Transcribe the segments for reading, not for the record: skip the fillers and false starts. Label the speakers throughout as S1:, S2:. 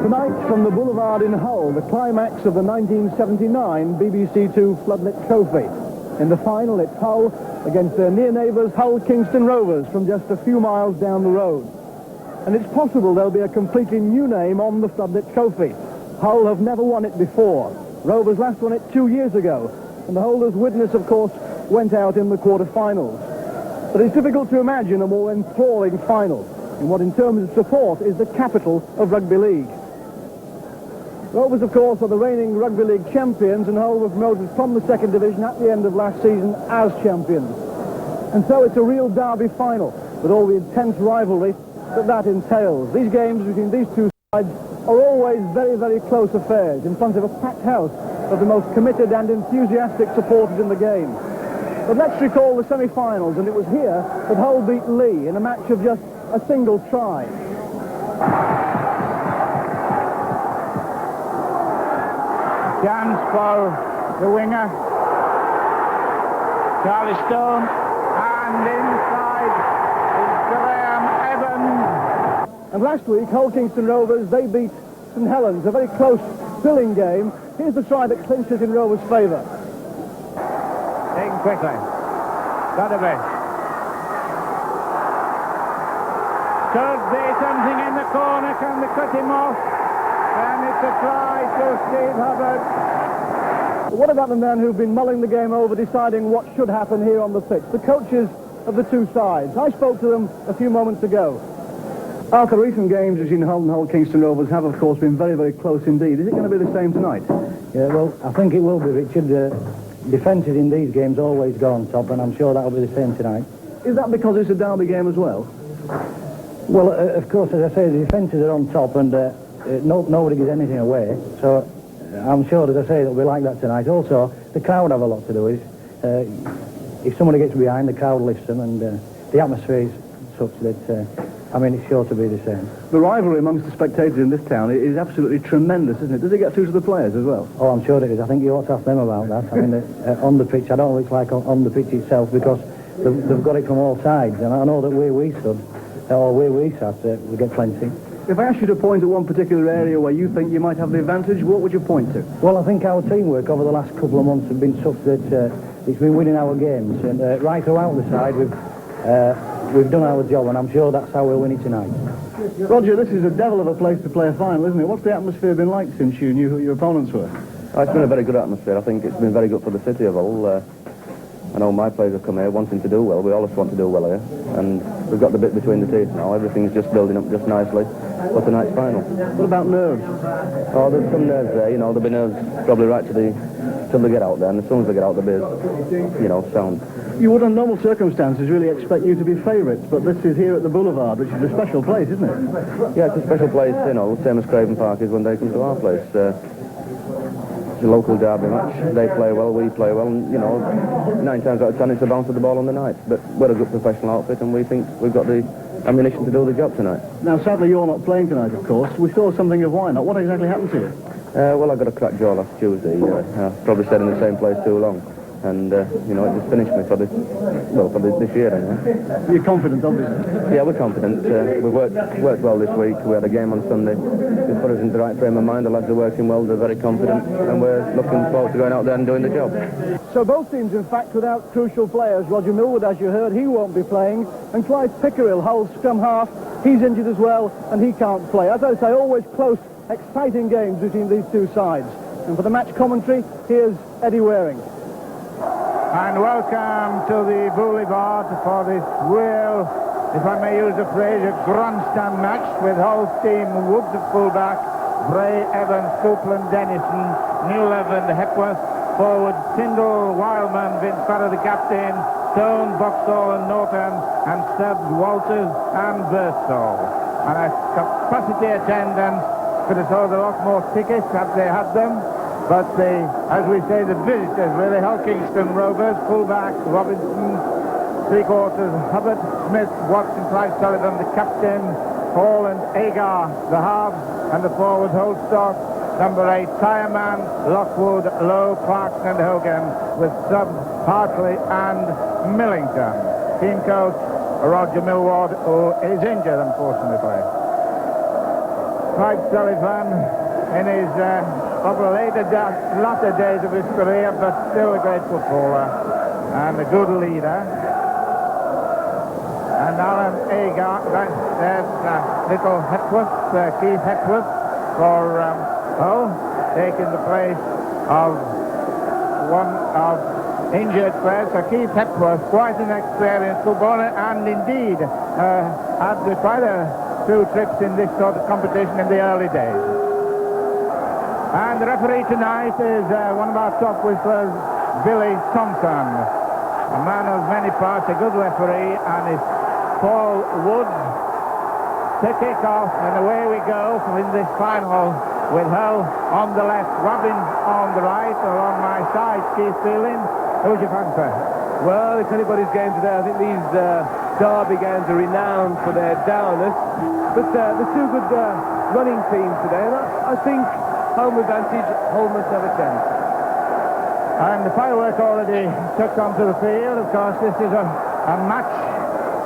S1: Tonight from the Boulevard in Hull, the climax of the 1979 BBC Two Floodlit Trophy. In the final, it's Hull against their near neighbours, Hull Kingston Rovers, from just a few miles down the road. And it's possible there'll be a completely new name on the Floodlit Trophy. Hull have never won it before. Rovers last won it 2 years ago, and the holders' witness, of course, went out in the quarter-finals. But it's difficult to imagine a more enthralling final in what, in terms of support, is the capital of rugby league. Rovers, of course, are the reigning rugby league champions, and Hull were promoted from the second division at the end of last season as champions. And so it's a real derby final, with all the intense rivalry that entails. These games between these two sides are always very, very close affairs, in front of a packed house of the most committed and enthusiastic supporters in the game. But let's recall the semi-finals, and it was here that Hull beat Lee in a match of just a single try.
S2: Chance for the winger, Charlie Stone, and inside is Graham Evans.
S1: And last week, Hull Kingston Rovers, they beat St Helens, a very close, thrilling game. Here's the try that clinched it in Rovers' favour.
S2: Taken quickly. Gotta be. Could be something in the corner. Can they cut him off? And it's a try to Steve Hubbard.
S1: What about the men who've been mulling the game over, deciding what should happen here on the pitch? The coaches of the two sides. I spoke to them a few moments ago. Arthur, recent games between Hull and Hull Kingston Rovers have, of course, been very, very close indeed. Is it going to be the same tonight?
S3: Yeah, well, I think it will be, Richard. Defences in these games always go on top, and I'm sure that'll be the same tonight.
S1: Is that because it's a derby game as well?
S3: Well, of course, as I say, the defences are on top, and nobody gives anything away. So I'm sure, as I say, it'll be like that tonight. Also, the crowd have a lot to do with it. If somebody gets behind, the crowd lifts them, and the atmosphere is such that, it's sure to be the same.
S1: The rivalry amongst the spectators in this town is absolutely tremendous, isn't it? Does it get through to the players as well?
S3: Oh, I'm sure it is. I think you ought to ask them about that. On the pitch, I don't know what it's like on the pitch itself, because they've got it from all sides, and I know that where we stood, or where we sat, we get plenty.
S1: If I asked you to point at one particular area where you think you might have the advantage, what would you point to?
S3: Well, I think our teamwork over the last couple of months have been such that it's been winning our games, and right throughout the side we've done our job, and I'm sure that's how we'll win it tonight.
S1: Roger, this is a devil of a place to play a final, isn't it? What's the atmosphere been like since you knew who your opponents were?
S4: Oh, it's been a very good atmosphere. I think it's been very good for the city of Hull. I know my players have come here wanting to do well. We always want to do well here, and we've got the bit between the teeth now. Everything's just building up just nicely for tonight's final.
S1: What about nerves?
S4: Oh, there's some nerves there. There'll be nerves probably right till they get out there, and as soon as they get out, they'll be, sound.
S1: You would, under normal circumstances, really expect you to be favourites, but this is here at the Boulevard, which is a special place, isn't it?
S4: Yeah, it's a special place, same as Craven Park is when they come to our place. It's a local derby match. They play well, we play well, and, 9 times out of 10 it's a bounce of the ball on the night. But we're a good professional outfit, and we think we've got the ammunition to do the job tonight.
S1: Now, sadly, you're not playing tonight, of course. We saw something of why not. What exactly happened to you?
S4: Well, I got a cracked jaw last Tuesday. I probably stayed in the same place too long. And, it just finished me for this year, anyway.
S1: You're confident, obviously?
S4: Yeah, we're confident. We've worked well this week. We had a game on Sunday. It's put us in the right frame of mind. The lads are working well. They're very confident. And we're looking forward to going out there and doing the job.
S1: So both teams, in fact, without crucial players. Roger Millwood, as you heard, he won't be playing. And Clive Pickerill, Hull's scrum half, he's injured as well, and he can't play. As I say, always close, exciting games between these two sides. And for the match commentary, here's Eddie Waring.
S2: And welcome to the Boulevard for this real, if I may use the phrase, a grandstand match with Hull's team Woods at fullback, Bray, Evans, Copeland, Dennison, Newlevin, Hepworth, forward Tyndall, Wildman, Vince Farrer the captain, Stone, Boxall and Norton, and Stubbs, Walters and Birstall. And a capacity attendance could have sold a lot more tickets had they had them. But as we say, the visitors really, Hull Kingston Rovers, fullback, Robinson, three-quarters, Hubbard, Smith, Watson, Clive Sullivan, the captain, Hall and Agar, the halves, and the forward Holstock, number 8, Tireman, Lockwood, Lowe, Clarkson and Hogan, with Stubbs, Hartley and Millington. Team coach, Roger Millward, who is injured, unfortunately. Mike Sullivan in his latter days of his career, but still a great footballer and a good leader. And Alan Agar, there's little Hepworth, Keith Hepworth for Hull, taking the place of one of injured players. So Keith Hepworth, quite an experienced footballer, and indeed had quite a few trips in this sort of competition in the early days. And the referee tonight is one of our top whistlers, Billy Thompson, a man of many parts, a good referee, and it's Paul Wood to kick off, and away we go in this final with Hull on the left, Robbins on the right, along my side, Keith Fielding. Who's your fancy?
S5: Well, it's anybody's game today. I think these Derby games are renowned for their downers, but the two good running teams today, and I think home advantage, Hull must have a chance.
S2: And the firework already took onto the field. Of course, this is a match.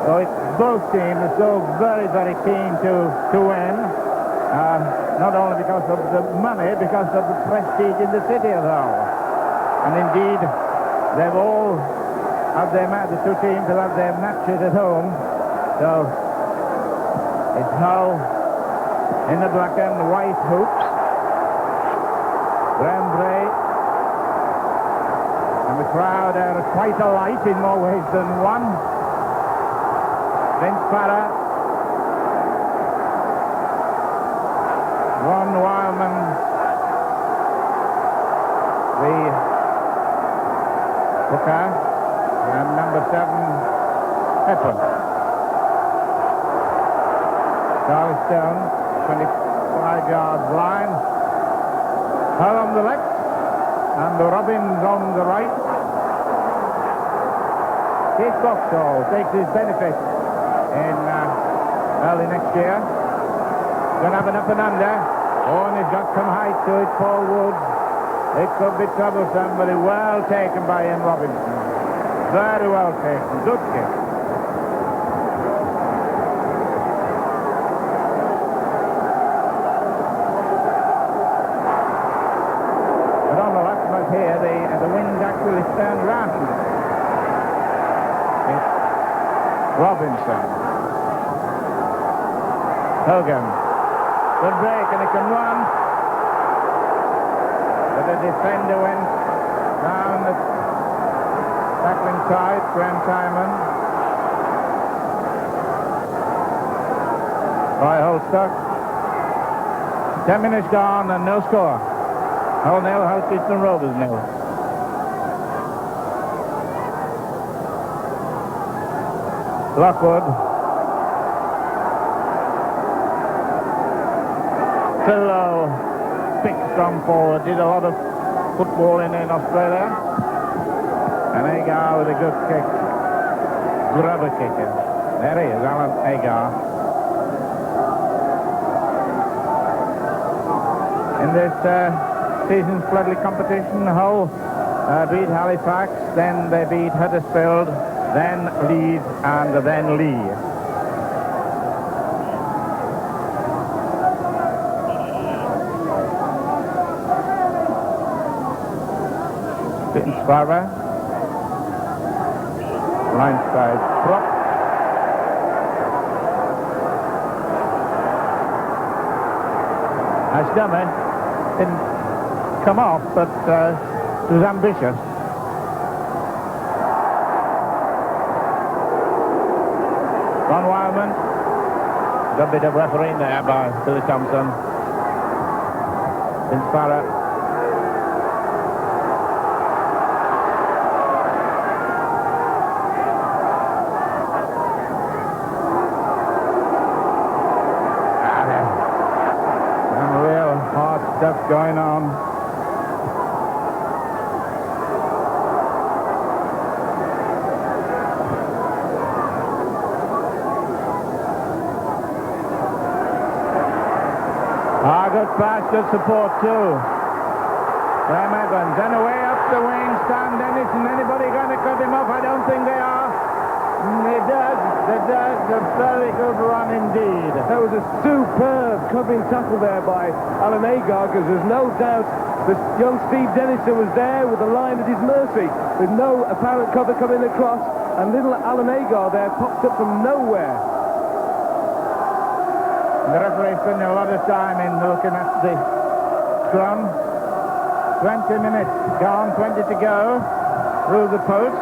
S2: So both teams are so very, very keen to win. Not only because of the money, because of the prestige in the city of Hull. And indeed, they've all had the two teams have had their matches at home. So it's Hull in the black and white hoops. Graham Bray. And the crowd are quite alight in more ways than one. Vince Farah, Ron Wildman, the hooker, and number 7, Pepper. Charlie Stone, 25-yard line. Hull on the left, and Robbins on the right. Keith Boxall takes his benefit in early next year. Going to have an up and under. Oh, and he's got some height to it, Paul Wood. It could be troublesome, but well taken by Ian Robinson. Very well taken. Good kick. But on the left side here, the wind actually turned round. It's Robinson. Hogan. Good break, and he can run. But the defender went down the tackling side, Graham Simon. By Holstock. 10 minutes gone and no score. Hull nil, Hull Kingston Rovers nil. Lockwood. Phil big strong forward, did a lot of footballing in Australia. And Agar with a good kick. Grubber kicker. There he is, Alan Agar. In this season's floodlit competition, Hull beat Halifax, then they beat Huddersfield, then Leeds, and then Lee. Sparva. Line side prop. Nice dummy. Didn't come off, but it was ambitious. Ron Wildman. Got a bit of refereeing there by Billy Thompson. Vince Farah. Stuff going on. Good pass, good support too. Graham Evans, and away up the wing, Stan Dennis, and anybody going to cut him off? I don't think they are. It does. It does. A very good run indeed.
S5: That was a superb covering tackle there by Alan Agar, because there's no doubt that young Steve Dennison was there with the line at his mercy, with no apparent cover coming across, and little Alan Agar there popped up from nowhere.
S2: The referee spending a lot of time in looking at the scrum. 20 minutes gone, 20 to go through the post,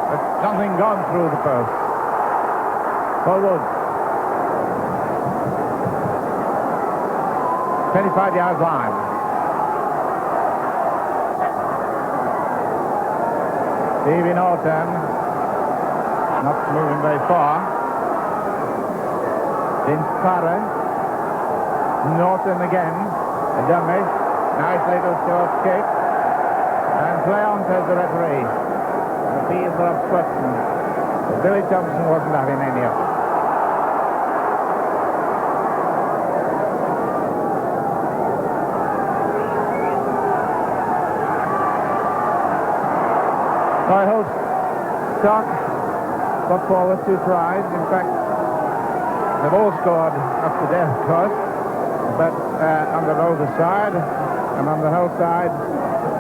S2: but nothing gone through the post. Forward. 25-yard line. Stevie Norton, not moving very far. Vince Parra. Norton again, a dummy. Nice little short kick. And play on, says the referee. Appeal for obstruction. But Billy Thompson wasn't having any of it. I hope Stock got forward 2 tries. In fact, they've all scored up to their cost, but on the Rovers side and on the Hull side,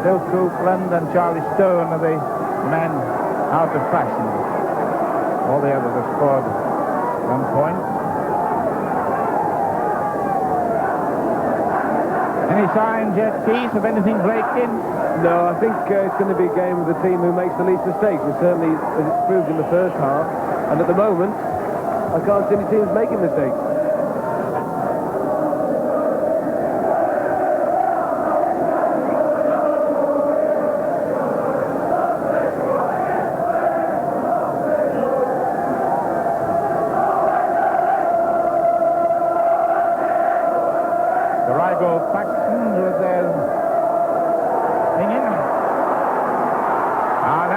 S2: Bill Copeland and Charlie Stone are the men out of fashion. All the others have scored 1 point. Any signs yet, Keith, of anything breaking?
S5: No, I think it's going to be a game of the team who makes the least mistakes, and certainly as it's proved in the first half. And at the moment, I can't see any teams making mistakes.
S2: The rival Paxton with their singing.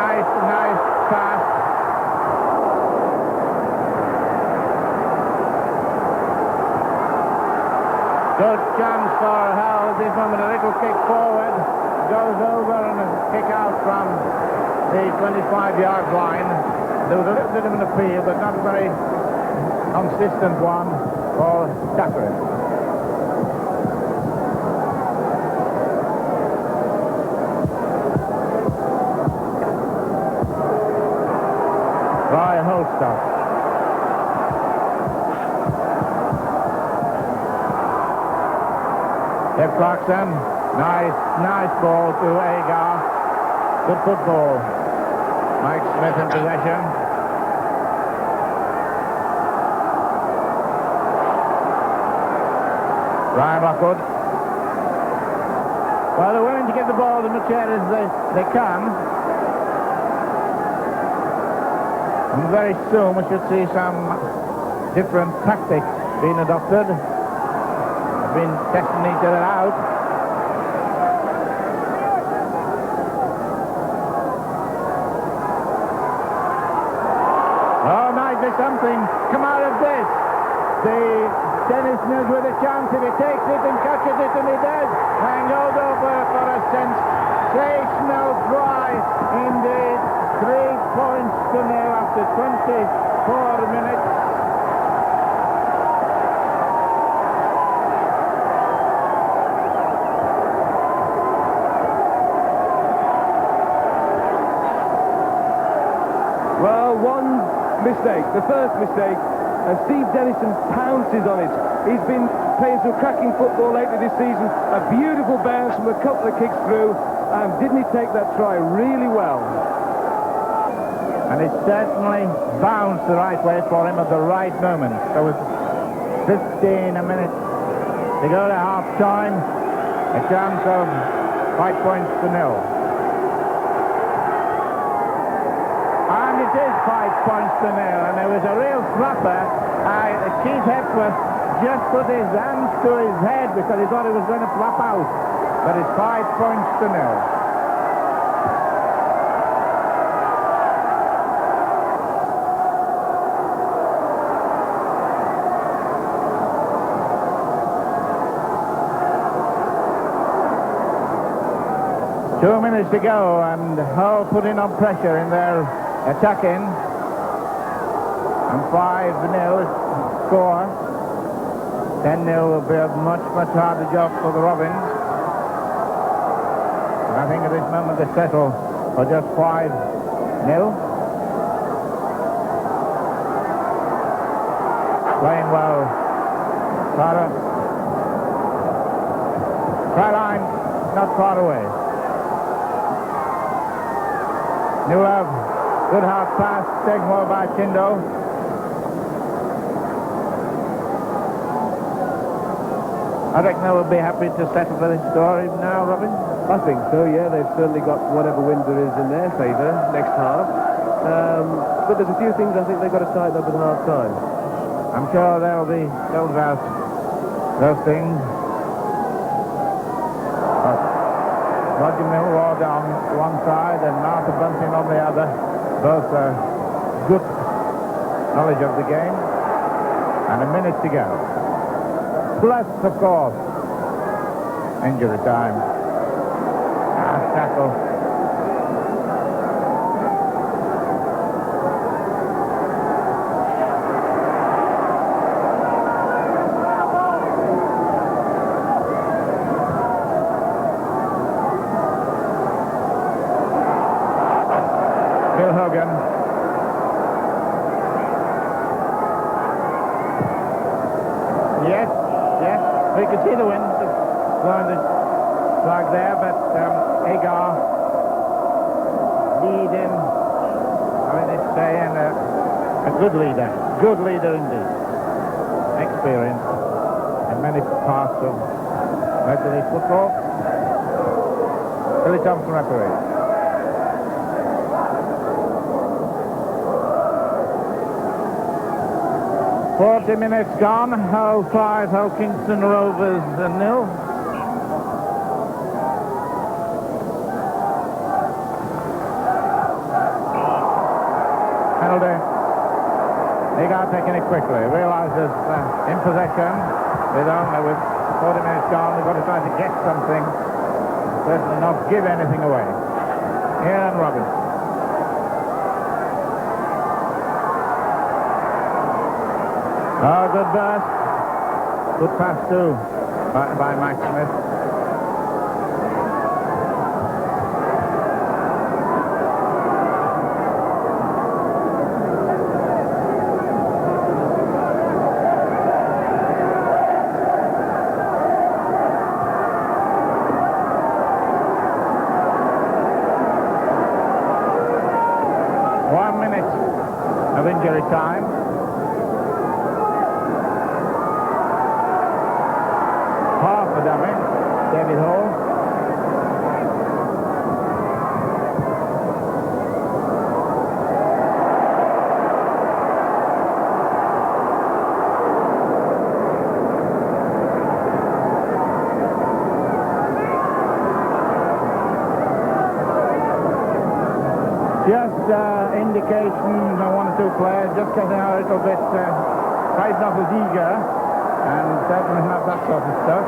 S2: Nice pass. Good chance for Hull. This one with a little kick forward. Goes over and a kick out from the 25-yard line. There was a little bit of an appeal, but not a very consistent one for Tucker. Ryan Holstock. Jeff Clarkson, nice ball to Agar. Good football. Mike Smith in possession. Ryan Lockwood. Well, they're willing to get the ball as much air as they can. And very soon we should see some different tactics being adopted. They've been testing each other out. Oh, might be something come out of this. The Dennisoners with a chance if he takes it and catches it, and he does, and goes over for a sensational try indeed. 3 points to nil after 24 minutes.
S5: Well, one mistake, the first mistake, and Steve Dennison pounces on it. He's been playing some cracking football lately this season. A beautiful bounce from a couple of kicks through, and didn't he take that try really well?
S2: And it certainly bounced the right way for him at the right moment. There was 15 minutes to go to half-time. A chance of 5 points to nil. And it is 5 points to nil. And there was a real flapper. Keith Hepworth just put his hands to his head because he thought it was going to flap out. But it's 5 points to nil. Two minutes to go, and Hull putting on pressure in their attacking. And 5-0 score. 10-0 will be a much, much harder job for the Robins. And I think at this moment they settle for just 5-0. Playing well. Carter. Try line, not far away. Newlove, good half pass, taken well by Tindo. I reckon they will be happy to settle for this score even now, Robin.
S5: I think so, yeah. They've certainly got whatever wind there is in their favour next half. But there's a few things I think they've got to tighten up at half time.
S2: I'm sure they'll be told about those things. Roger Millward on one side and Martha Bunting on the other. Both good knowledge of the game. And a minute to go. Plus, of course, injury time. Tackle. Bill Hogan. Yes, we could see the wind blowing the flag there, but Agar lead in, a good leader indeed. Experience in many parts of Major League Football. Billy Thompson referee. "40 minutes gone, Hull 5, Hull Kingston Rovers 0. Penalty. Agar taking it quickly. Realises in possession with 40 minutes gone, we've got to try to get something. Certainly not give anything away. Ian Robbins. Oh, good burst. Good pass too by Mike Smith. Of injury time. Half a dummy, David Hall. Just indication by one or two players, just getting out a little bit, tried not as eager, and certainly not that sort of stuff.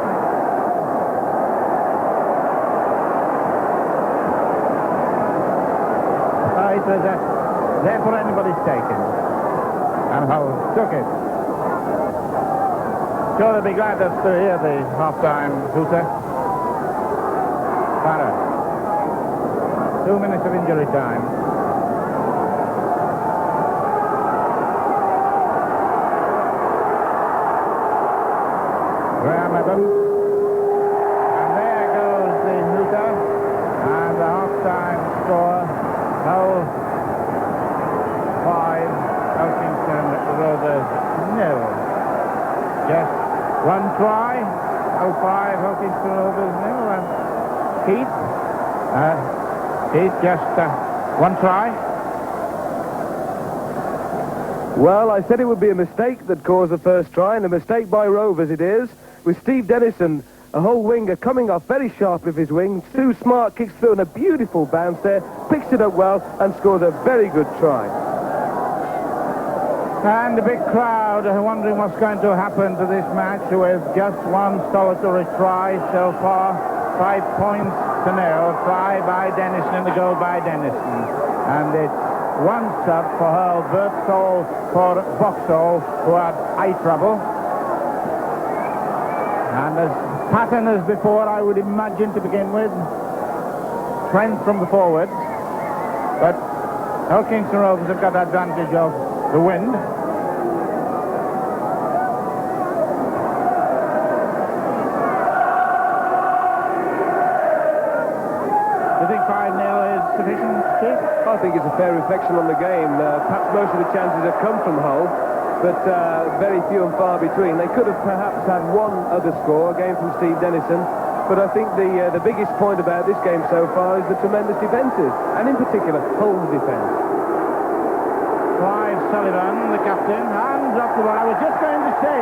S2: It was there for anybody's taking, and Hull took it. Sure, they'll be glad to hear the half-time hooter. Farah. 2 minutes of injury time. Graham Evans. And there goes the hooter. And the half-time score. Hull 5, Hull Kingston Rovers 0. Just one try. Hull 5, Hull Kingston Rovers 0. And Keith, just one try.
S5: Well, I said it would be a mistake that caused the first try, and a mistake by Rovers it is, with Steve Dennison, a whole winger, coming off very sharp with his wing. Too smart, kicks through, and a beautiful bounce there, picks it up well, and scores a very good try.
S2: And the big crowd are wondering what's going to happen to this match with just one solitary try so far. 5 points to 0. Try by Dennison and the goal by Dennison. And it's one sub for Hull, Birdsall for Vauxhall, who had eye trouble. And as pattern as before, I would imagine, to begin with. Trent from the forwards. But Hull Kingston Rovers have got advantage of the wind. Do you think 5-0 is sufficient, Steve?
S5: I think it's a fair reflection on the game. Perhaps most of the chances have come from Hull, but very few and far between. They could have perhaps had one other score, a game from Steve Dennison, but I think the biggest point about this game so far is the tremendous defences, and in particular, Hull's defence.
S2: Clive Sullivan, the captain, and dropped the ball. I was just going to say,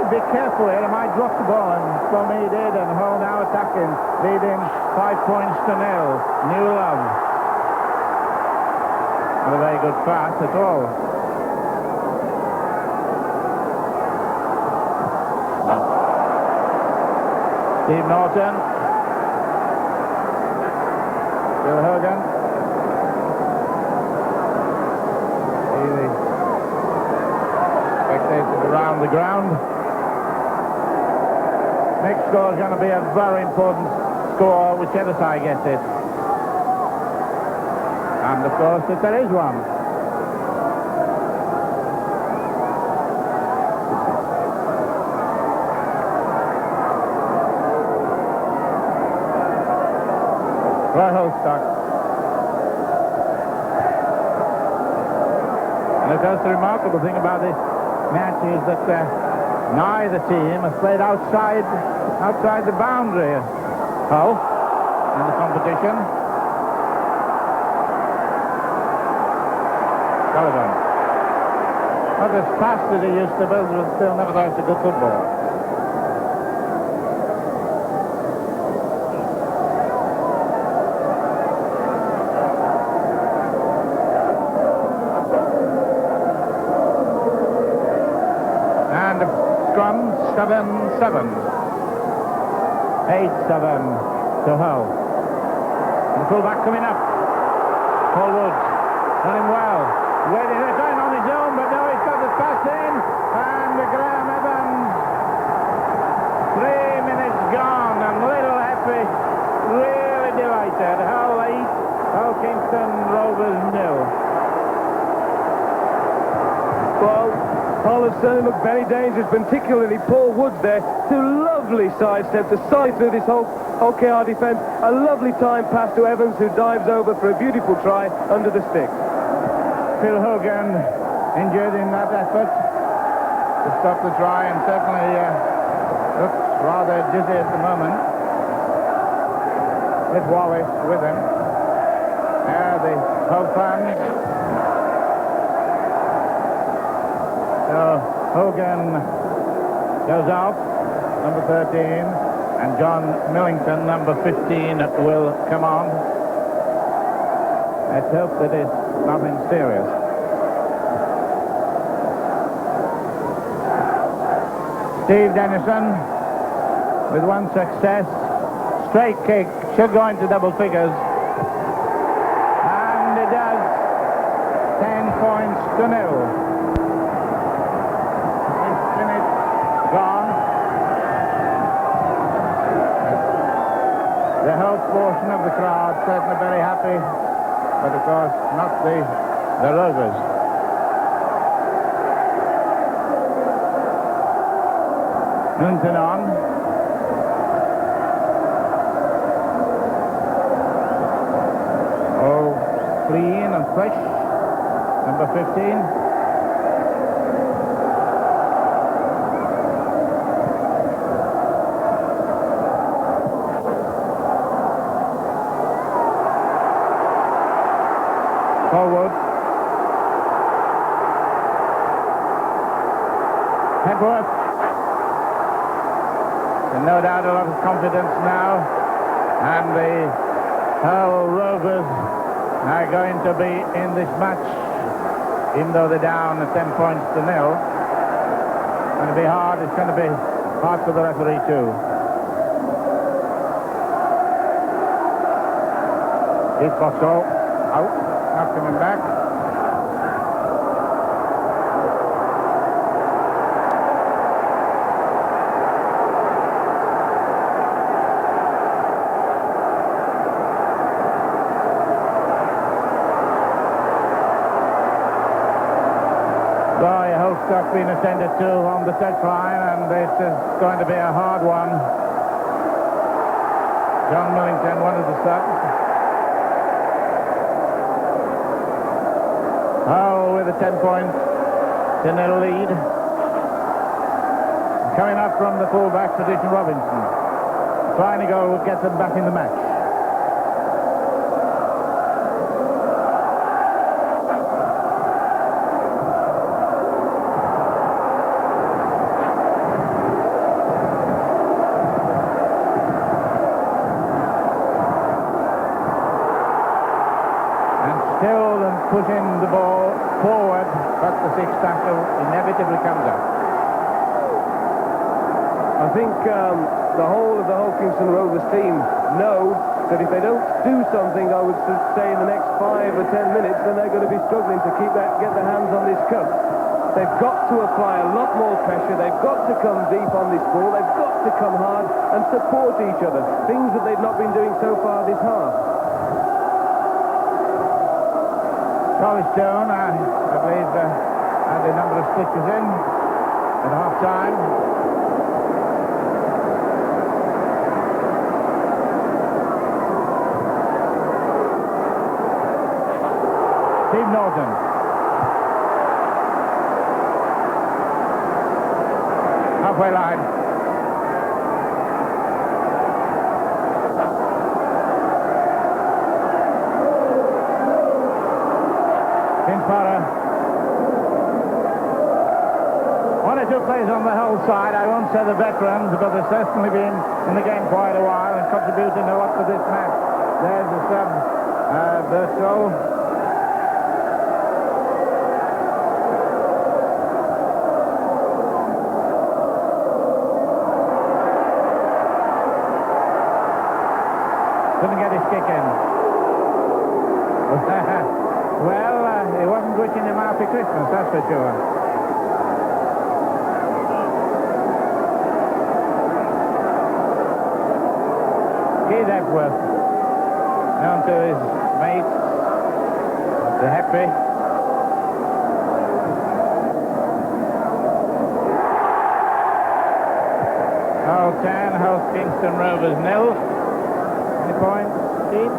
S2: be careful here, he might drop the ball, and for me he did, and Hull now attacking, leading 5 points to 0. New Love. Not a very good pass at all. Steve Norton. Bill Hogan. See the spectators around the ground. Next score is going to be a very important score, whichever side gets it. And of course, if there is one. Right, Holstock. And of course, the remarkable thing about this match is that neither team has played outside the boundary. Hull in the competition. Sullivan. Not as fast as he used to, but still nevertheless a good football. And scrum 7-7. 8-7 to Hull. And the fullback coming up. Paul Woods. Done him well. Waiting, they're going on his own, but no, he's got the pass in. And Graham Evans. 3 minutes gone, and little happy. Really delighted. Hull 8, Hull Kingston Rovers 0.
S5: Well, Hull have certainly looked very dangerous, particularly Paul Woods there. Two lovely sidesteps to side through this whole OKR defence. A lovely time pass to Evans, who dives over for a beautiful try under the stick.
S2: Phil Hogan injured in that effort to stop the try, and certainly looks rather dizzy at the moment. With Wallace with him. The Hull fans. So Hogan goes out, number 13, and John Millington, number 15, will come on. Let's hope that it's nothing serious. Steve Dennison with one success. Straight kick, should go into double figures. And it does. 10 points to 0. Gone. The whole portion of the crowd certainly very happy, but of course not the Rovers. Nunton on. Oh, clean and fresh. Number 15. Forward. Hepworth. And no doubt a lot of confidence now. And the Hull Rovers are going to be in this match, even though they're down at 10 points to 0. It's going to be hard. It's going to be hard for the referee too. Here's Vauxhall. Out. Not coming back. Stock being attended to on the touchline, and this is going to be a hard one. John Millington wanted to stop. Oh, with a 10-0 lead. Coming up from the fullback position, Robinson. Trying to go get them back in the match. Pushing the ball forward, but the sixth tackle inevitably comes up.
S5: I think the whole of the Kingston Rovers team know that if they don't do something, I would say in the next 5 or 10 minutes, then they're going to be struggling to get their hands on this cup. They've got to apply a lot more pressure. They've got to come deep on this ball. They've got to come hard and support each other, things that they've not been doing so far this half.
S2: Collie Stone, I believe, had a number of stitches in at half-time. Steve Norton. Halfway line. One or two players on the whole side, I won't say the veterans, but they've certainly been in the game quite a while and contributing a lot to this match. There's the sub, Bertol. Couldn't get his kick in. Well, he wasn't wishing him happy Christmas, that's for sure. Keith Epworth, known to his mates, the Happy. Hull 10, Hull Kingston Rovers 0. Any points, Keith?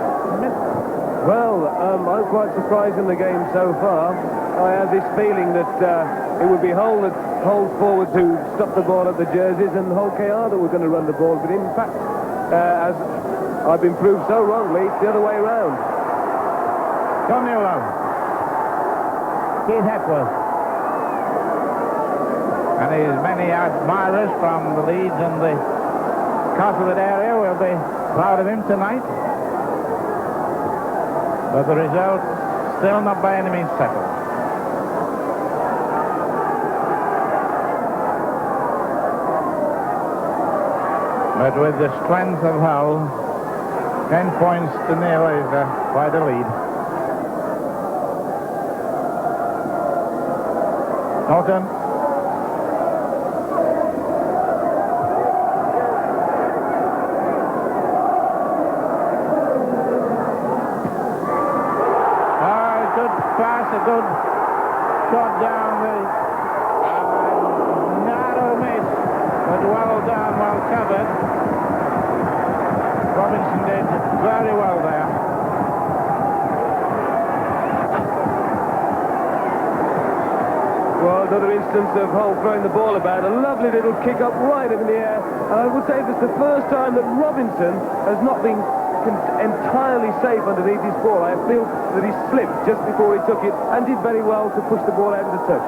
S5: Well, I'm quite surprised in the game so far. I have this feeling that it would be Hull that holds forward to stop the ball at the jerseys and Hull KR that were going to run the ball. But in fact, as I've been proved so wrongly, it's the other way around.
S2: Tom Newlow. Keith Hepworth. And his many admirers from the Leeds and the Castlewood area will be proud of him tonight. But the result still not by any means settled. But with the strength of Hull, 10 points to 0 is quite a lead. Norton. A good shot down the narrow miss, but well done, well covered. Robinson did very well there.
S5: Well, another instance of Hull throwing the ball about. A lovely little kick up right in the air. And I would say this is the first time that Robinson has not been entirely safe underneath his ball. I feel that he slipped just before he took it and did very well to push the ball out of the touch.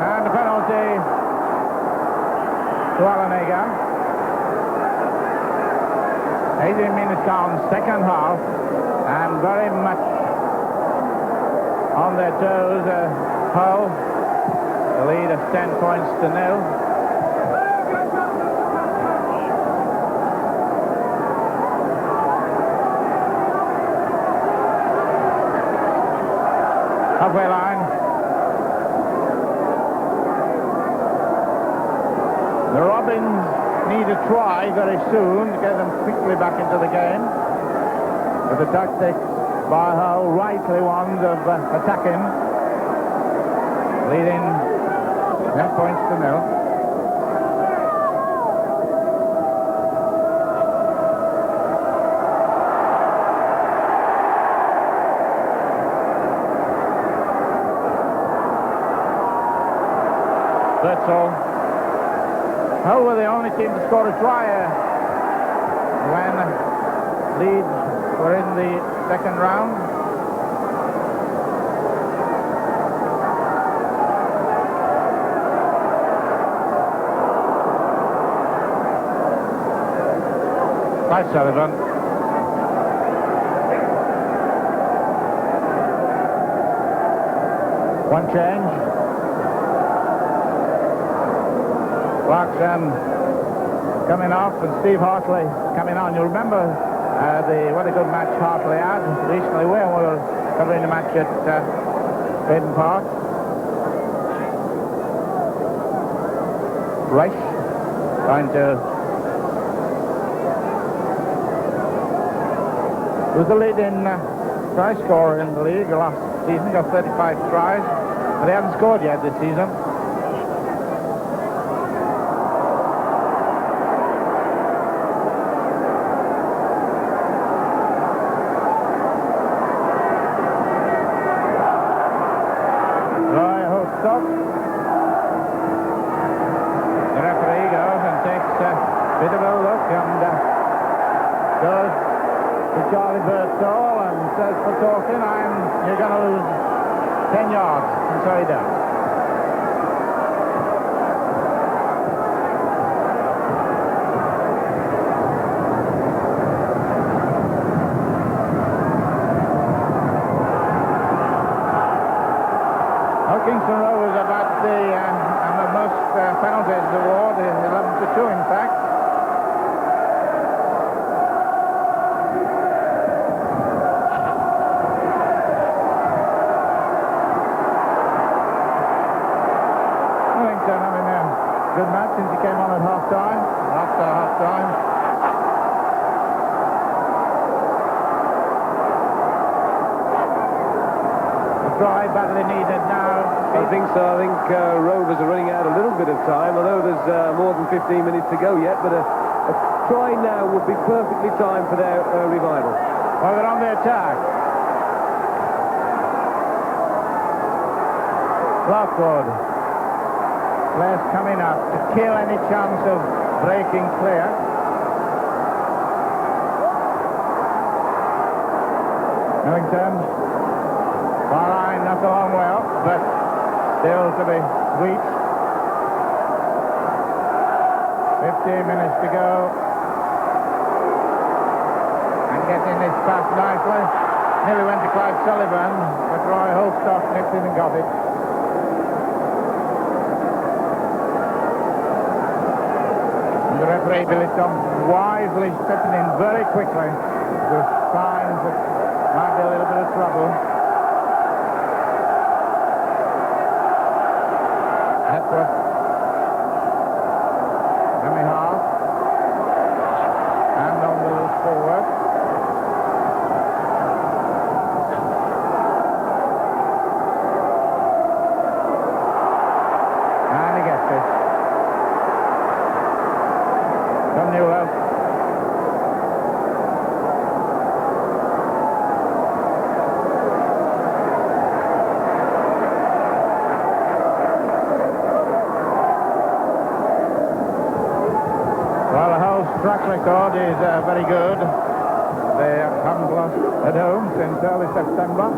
S2: And a penalty to Alanega. 18 minutes gone, second half, and very much on their toes. Hull, the lead of 10 points to 0. halfway line. The Robins need a try very soon to get them quickly back into the game. But the tactics by Hull, rightly ones of attacking, leading 10 points to 0. That's all. Hull were the only team to score a try when Leeds were in the second round. By Sullivan. One change. Clarkson coming off and Steve Hartley coming on. You remember what a good match Hartley had recently when we were covering the match at Baden Park. Rice trying to... He was the leading try scorer in the league last season, got 35 tries, but they haven't scored yet this season. You're going to lose 10 yards, and so he does. Well, Kingston Rovers have had the most penalties award, 11-2 in fact. Good match since he came on at half-time. After half-time. The try badly needed now.
S5: I think so. I think Rovers are running out a little bit of time, although there's more than 15 minutes to go yet. But a try now would be perfectly timed for their revival.
S2: Well, they're on the attack. Lockwood. Players coming up to kill any chance of breaking clear. Millington. Far line, not a long way up, but still to be reached. 15 minutes to go. And getting this pass nicely. Nearly went to Clive Sullivan, but Roy Holstock nipped in and got it. The referee, Billy Tom, wisely stepping in very quickly with signs that might be a little bit of trouble. Hepworth. Jimmy Hart. And on the loose forward. And he gets it. From Newell. Well, the whole track record is very good. They haven't lost at home since early September.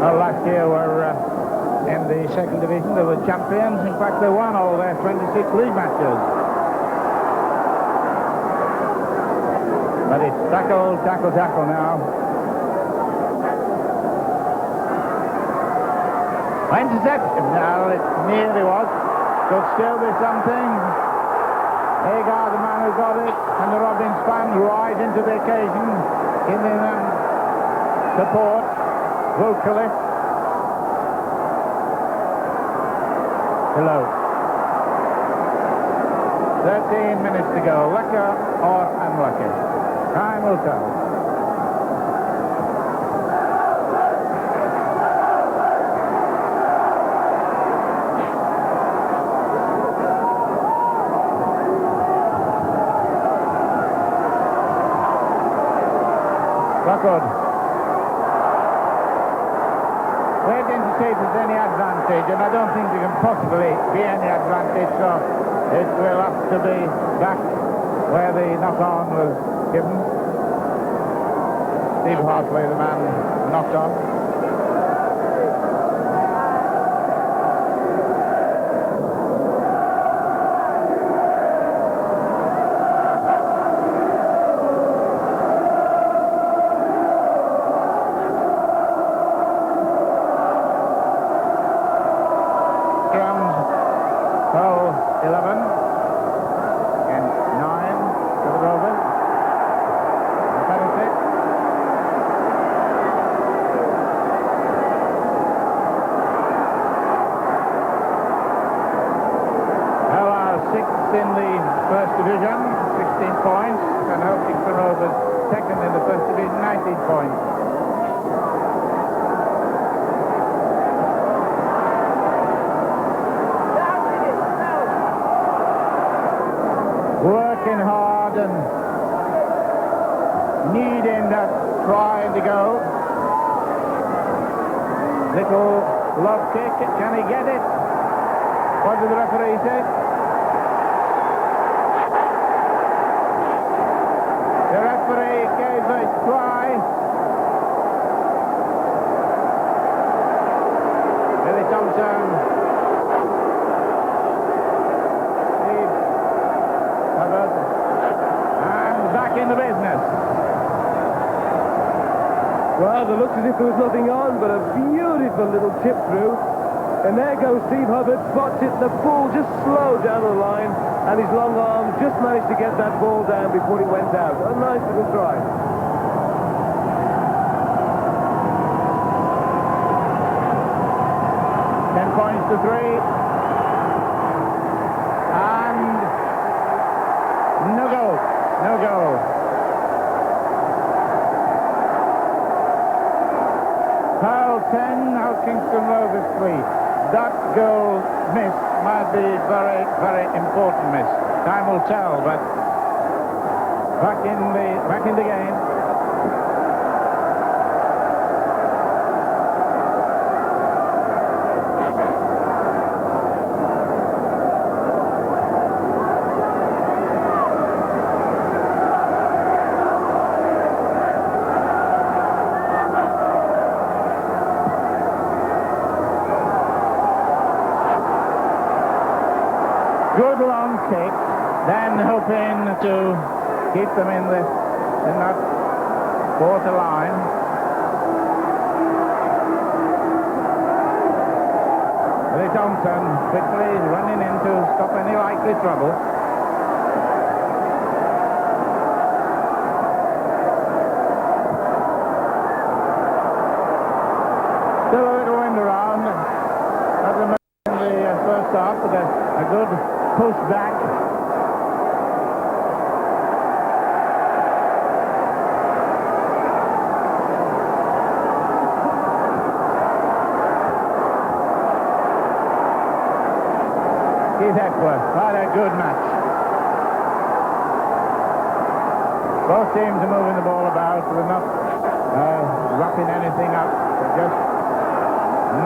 S2: Last year were in the second division. They were champions. In fact, they won all their 26 league matches. But it's tackle, tackle, tackle now. Interception. Now, it nearly was. Could still be something. Agar, the man who got it, and the Robins fan rise into the occasion, giving them support vocally. Hello. 13 minutes to go. Lucky or unlucky? Time will tell. Record. Waiting to see if there's any advantage, and I don't think there can possibly be any advantage, so it will have to be back where the knock-on was given. Steve Hartley, the man knocked on. In the first division, 16 points, and Kingston Rovers second in the first division, 19 points. Working hard and needing that try to go. Little lob kick, can he get it? What did the referee say? The referee gave a try. Billy Thompson. Steve Hubbard. And back in the business.
S5: Well, it looks as if there was nothing on, but a beautiful little chip through. And there goes Steve Hubbard, spots it, the ball just slowed down the line, and his long arm just managed to get that ball down before it went out. A nice little try.
S2: Points to 3. And no goal. No goal. Hull 10, now Kingston Rovers 3. That goal miss might be very, very important miss. Time will tell, but back in the game. Good long kick, then hoping to keep them in that quarter line. Billy Thompson quickly running in to stop any likely trouble. Still a little wind around at the moment in the first half, but a good push back. Keith Eckworth, quite a good match. Both teams are moving the ball about. They're not wrapping anything up. They're just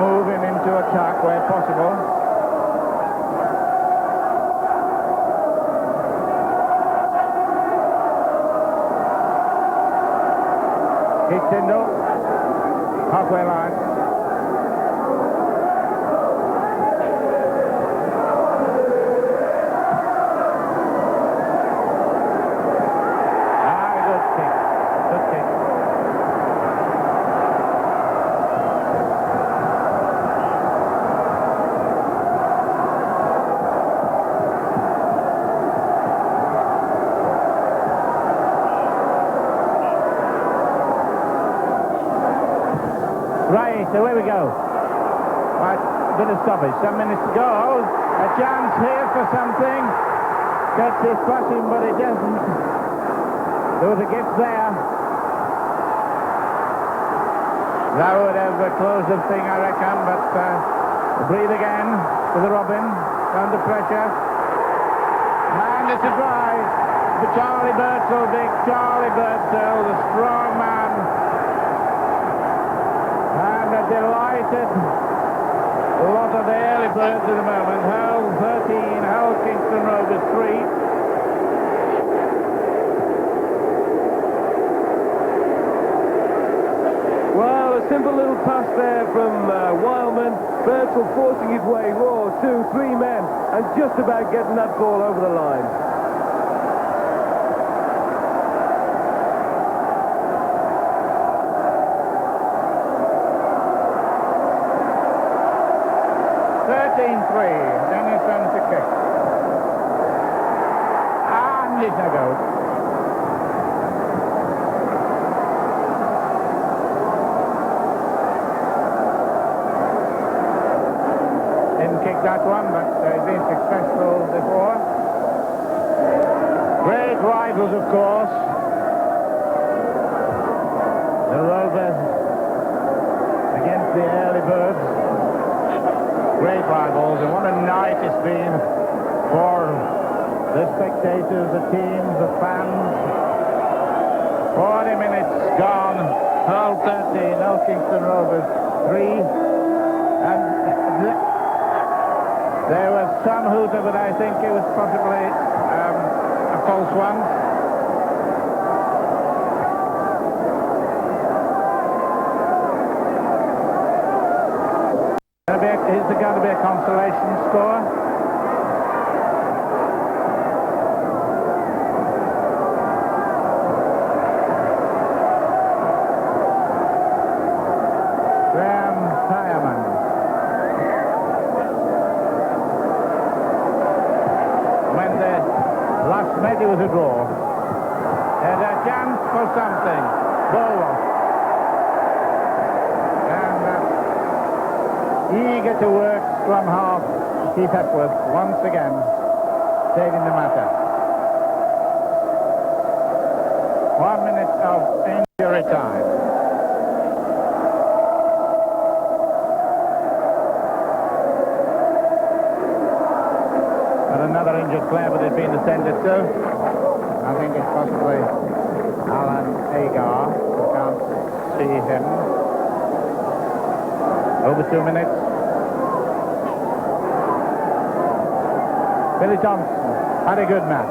S2: moving into attack where possible. Kicked into halfway line. Good kick. Good kick. So here we go. Right, bit of stoppage. 7 minutes to go. A chance here for something. Gets it pushing, but it doesn't. Though it gets there. That would have closed the thing, I reckon, but breathe again to the Robin, under pressure. And it's a drive for Charlie Birdsell, big Charlie Birdsell, the strong man. And a delighted lot of the early birds at the moment. Hull 13, Hull Kingston Rovers 3.
S5: Well, a simple little pass there from Wildman. Birdsell forcing his way raw, 2-3 men, and just about getting that ball over the line.
S2: Dennison to kick. And it's no goal. Didn't kick that one, but he's been successful before. Great rivals, of course. The Rovers against the early birds. Great rivals, and what a night it's been for the spectators, the teams, the fans. 40 minutes gone. Hull 13, Hull Kingston Rovers 3. And there was some hooter, but I think it was possibly a false one. Is there going to be a consolation score? Graham Tyerman. When the last match was a draw, there's a chance for something. Ball. Eager to work from half, Keith Hepworth once again saving the matter. 1 minute of injury time. And another injured player, but it's been attended to. I think it's possibly Alan Agar. I can't see him. Over 2 minutes. Billy Thompson had a good match.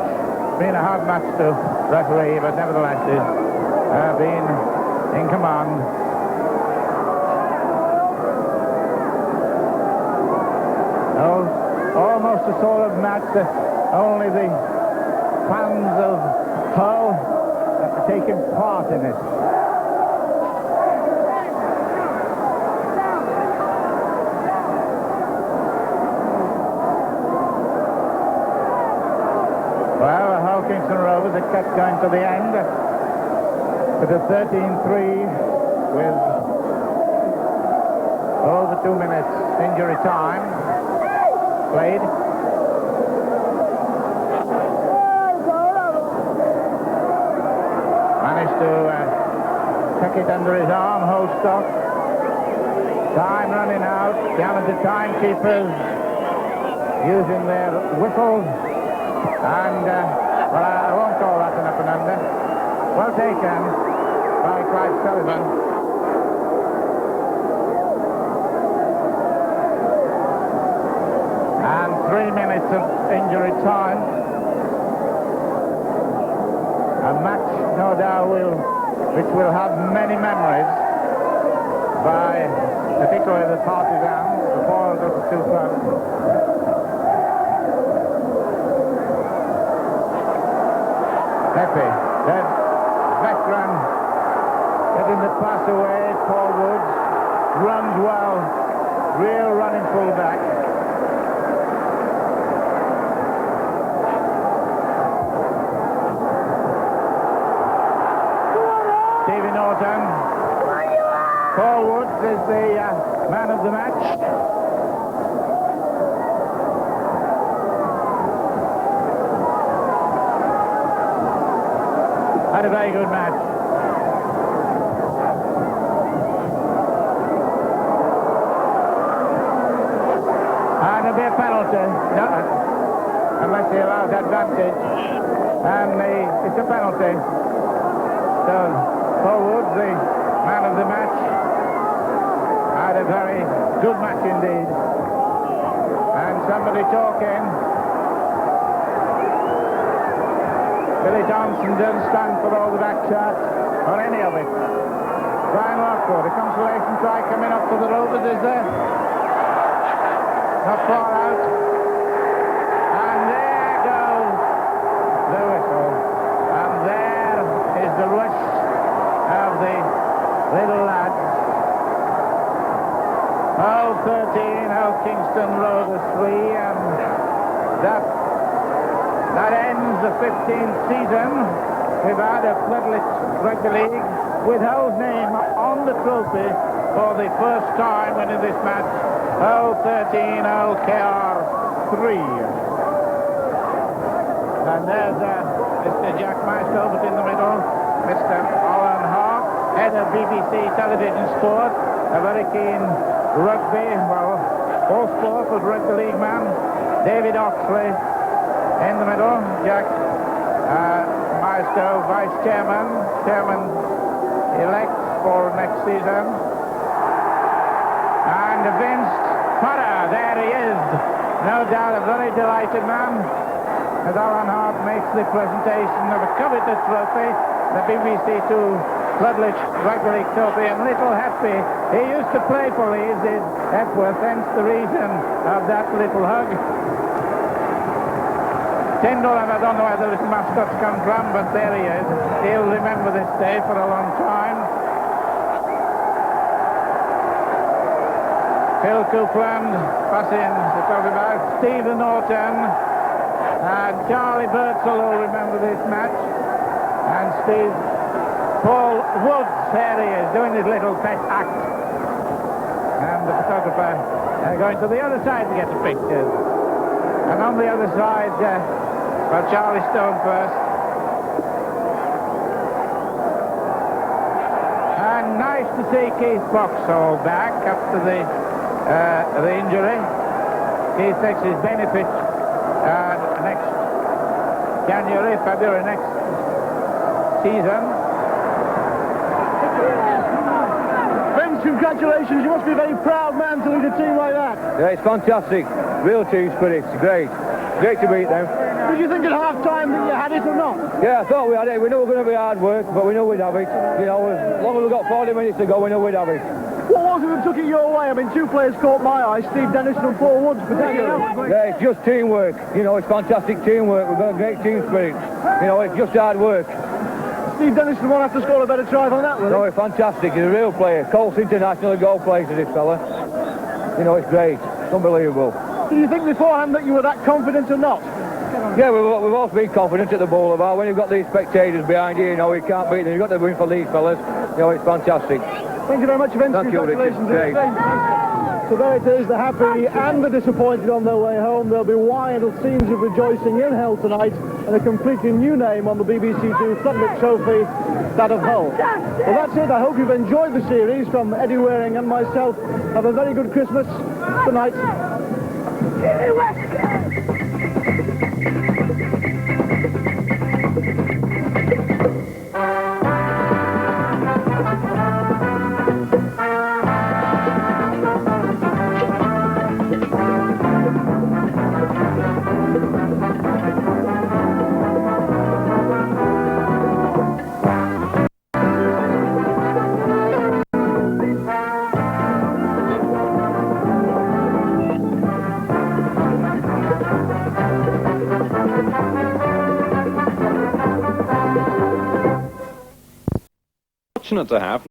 S2: Been a hard match to referee, but nevertheless he's been in command. Almost a sort of match that only the fans of Hull have taken part in it. Kingston Rovers are kept going to the end with a 13-3 with over 2 minutes injury time played. Managed to tuck it under his arm, hold stock. Time running out. The amateur timekeepers using their whistles and well, I won't call that an up and under. Well taken by Clive Sullivan. And 3 minutes of injury time. A match, no doubt, which will have many memories by particularly the partisans, the foils of the two clubs. Pepe, that veteran getting the pass away. Paul Woods runs well, real running fullback. Stevie Norton. Paul Woods is the of the match. Had a very good match. And there'll be a penalty. No, unless he allows advantage. And it's a penalty. So, Paul Woods, the man of the match, had a very good match indeed. And somebody talking. Billy Johnson doesn't stand for all the back shots or any of it. Brian Lockwood, a consolation try coming up for the Rovers, is there? Not far out. And there goes the whistle. And there is the rush of the little lads. Hull 13, Hull Kingston Rovers 3, and that ends the 15th season. We've had a floodlit rugby league with Hull's name on the trophy for the first time in this match. Hull 13, Hull KR 3. And there's Mr. Jack Maestro in the middle, Mr. Alan Hart, head of BBC Television Sport, a very keen rugby, well, all sport, but rugby league man, David Oxley in the middle, Jack Maestro, vice chairman elect for next season, and Vince Potter, there he is, no doubt a very delighted man, as Alan Hart makes the presentation of a coveted trophy, the BBC Two Floodlit Rugby League trophy, and little Happy, he used to play for Leeds, is Epworth, hence the reason of that little hug. Tyndall, and I don't know where the little mascot's come from, but there he is. He'll remember this day for a long time. Phil Coupland, passing to talk about Stephen Norton, and Charlie Birdsall will remember this match, and Paul Woods, there he is, doing his little pet act, and the photographer going to the other side to get the pictures, and on the other side, well, Charlie Stone first, and nice to see Keith Boxall back after the injury. Keith takes his benefit next February next season.
S1: Vince, congratulations. You must be a very proud man to lead a team like that.
S3: Yeah, it's fantastic. Real team spirit. It's great. Great to beat them.
S1: Did you think at half-time that you had it or not?
S3: Yeah, I thought we had it. We knew it was going to be hard work, but we knew we'd have it. You know, as long as we got 40 minutes to go, we knew we'd have it.
S1: What was it that took it your way? I mean, two players caught my eye, Steve Dennison and Paul Woods, particularly.
S3: Yeah, it's just teamwork. You know, it's fantastic teamwork. We've got a great team spirit. You know, it's just hard work.
S1: Steve Dennison won't have to score a better try than that, will he?
S3: No, it's fantastic. He's a real player. Colts International goal plays this fella. You know, it's great. It's unbelievable.
S1: Did you think beforehand that you were that confident or not?
S3: Yeah, we've also been confident at the Boulevard. When you've got these spectators behind you, you know, you can't beat them. You've got to win for these fellas. You know, it's fantastic.
S1: Thank you very much, Vince.
S3: Thank you, Richard.
S1: Congratulations. So there it is, the happy and the disappointed on their way home. There'll be wild scenes of rejoicing in Hull tonight, and a completely new name on the BBC Two Floodlit Trophy, that of Hull. Well, that's it. I hope you've enjoyed the series. From Eddie Waring and myself, have a very good Christmas. Good night.
S6: Fortunate to have